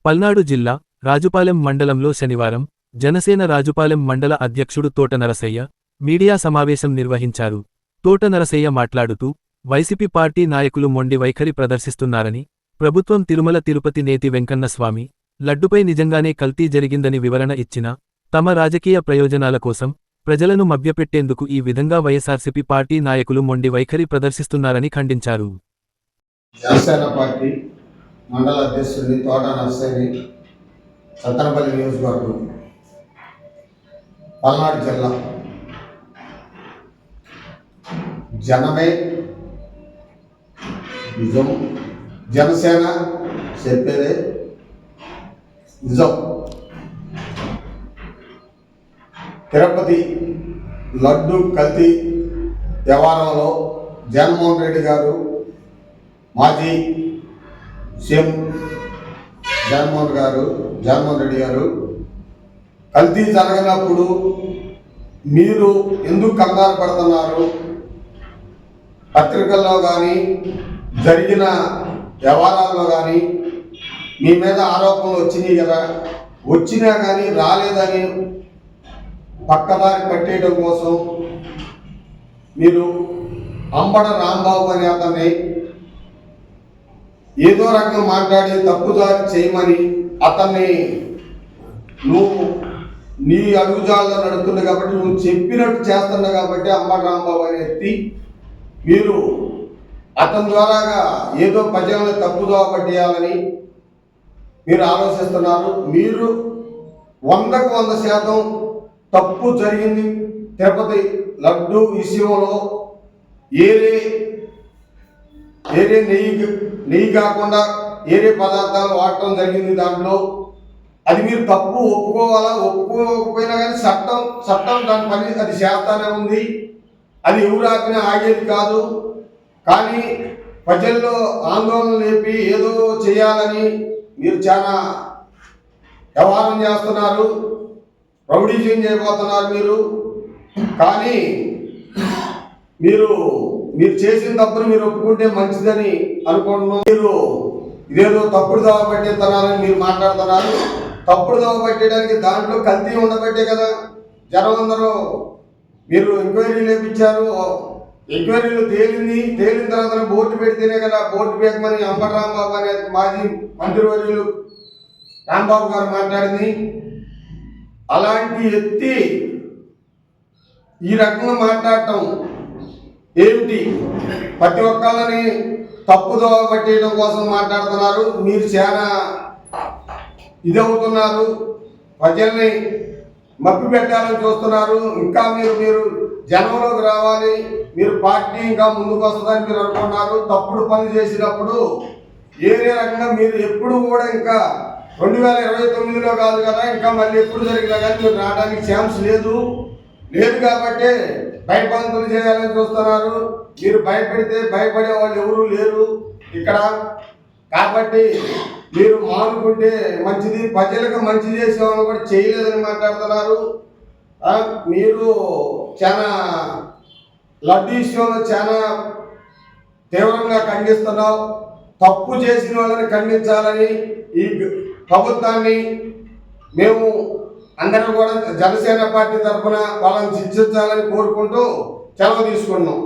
పల్నాడు జిల్లా రాజుపాలెం మండలంలో శనివారం జనసేన రాజుపాలెం మండల అధ్యక్షుడు తోట నరసయ్య మీడియా సమావేశం నిర్వహించారు. తోట నరసయ్య మాట్లాడుతూ వైసీపీ పార్టీ నాయకులు మొండి వైఖరి ప్రదర్శిస్తున్నారని, ప్రభుత్వం తిరుమల తిరుపతి నేతి వెంకన్న స్వామి లడ్డుపై నిజంగానే కల్తీ జరిగిందని వివరణ ఇచ్చినా తమ రాజకీయ ప్రయోజనాల కోసం ప్రజలను మభ్యపెట్టేందుకు ఈ విధంగా వైఎస్ఆర్సీపీ పార్టీ నాయకులు మొండి వైఖరి ప్రదర్శిస్తున్నారని ఖండించారు. జనసేన పార్టీ మండల అధ్యక్షుడిని తోట నరసయ్యని సత్తెనపల్లి నియోజకవర్గం పల్నాడు జిల్లా. జనమే నిజం, జనసేన చెప్పేదే నిజం. తిరుపతి లడ్డు కల్తీ వ్యవహారంలో జగన్మోహన్ రెడ్డి గారు, మాజీ సీఎం జగన్మోహన్ రెడ్డి గారు కల్తీ జరగనప్పుడు మీరు ఎందుకు కంగారు పడుతున్నారు? పత్రికల్లో కానీ జరిగిన వ్యవహారాల్లో కానీ మీ మీద ఆరోపణలు వచ్చినాయి కదా, వచ్చినా కానీ రాలేదని పక్కదారి పట్టేయడం కోసం మీరు అంబడ రాంబాబు అనే అతన్ని ఏదో రకంగా మాట్లాడి తప్పుదారి చేయమని అతన్ని నువ్వు నీ అడుగుజాల్లో నడుస్తుంది కాబట్టి నువ్వు చెప్పినట్టు చేస్తున్నావు కాబట్టి అంబడ రాంబాబు అని ఎత్తి మీరు అతని ద్వారాగా ఏదో ప్రజలను తప్పుదోవ పట్టేయాలని మీరు ఆలోచిస్తున్నారు. మీరు 100% తప్పు జరిగింది. తిరుపతి లడ్డు విషయంలో ఏరే నెయ్యి కాకుండా ఏరే పదార్థాలు వాడటం జరిగింది. దాంట్లో అది మీరు తప్పు ఒప్పుకోవాలా? ఒప్పుకోకపోయినా కానీ చట్టం దాని పని అది చేస్తానే ఉంది. అది ఎవరు ఆపినా ఆగేది కాదు. కానీ ప్రజల్లో ఆందోళన లేపి ఏదో చేయాలని మీరు చాలా వ్యవహారం చేస్తున్నారు, రౌడీజం చేయబోతున్నారు మీరు. కానీ మీరు చేసిన తప్పును మీరు ఒప్పుకుంటే మంచిదని అనుకుంటున్నాం. మీరు ఇదేదో తప్పుడు దోవ పట్టేస్తున్నారని మీరు మాట్లాడుతున్నారు. తప్పుడు దోవ పట్టేయడానికి దాంట్లో కల్తీ ఉండబట్టే కదా జనం అందరూ మీరు ఎంక్వైరీ లేపించారు. ఎంక్వైరీలో తేలిన తర్వాత బోర్డు పెడితేనే కదా బోర్డు పెట్టమని అంబటి రాంబాబు అనే మాజీ మంత్రివర్యులు రాంబాబు గారు మాట్లాడింది. అలాంటి ఎత్తి ఈ రకంగా మాట్లాడటం ఏమిటి? ప్రతి ఒక్కళ్ళని తప్పుదోవ పట్టేయడం కోసం మాట్లాడుతున్నారు. మీరు చాలా ఇదవుతున్నారు, ప్రజల్ని మప్పి పెట్టాలని చూస్తున్నారు. ఇంకా మీరు జనంలోకి రావాలి, మీరు పార్టీ ఇంకా ముందుకు వస్తుందని మీరు అనుకున్నారు. తప్పుడు పని చేసినప్పుడు ఏదే రకంగా మీరు ఎప్పుడు కూడా ఇంకా 2029లో కాదు కదా, ఇంకా మళ్ళీ ఎప్పుడు జరిగినా కానీ మీరు రావడానికి ఛాన్స్ లేదు కాబట్టి భయపంతులు చేయాలని చూస్తున్నారు. మీరు భయపెడితే భయపడే వాళ్ళు ఎవరూ లేరు ఇక్కడ. కాబట్టి మీరు మానుకుంటే మంచిది. ప్రజలకు మంచి చేసే వాళ్ళు కూడా చేయలేదని మాట్లాడుతున్నారు. మీరు చాలా లడ్డు విషయంలో చాలా తీవ్రంగా ఖండిస్తున్నావు. తప్పు చేసిన వాళ్ళని ఖండించాలని ఈ ప్రభుత్వాన్ని మేము అందరం కూడా జనసేన పార్టీ తరఫున వాళ్ళని శిక్షించాలని కోరుకుంటూ సెలవు తీసుకున్నాం.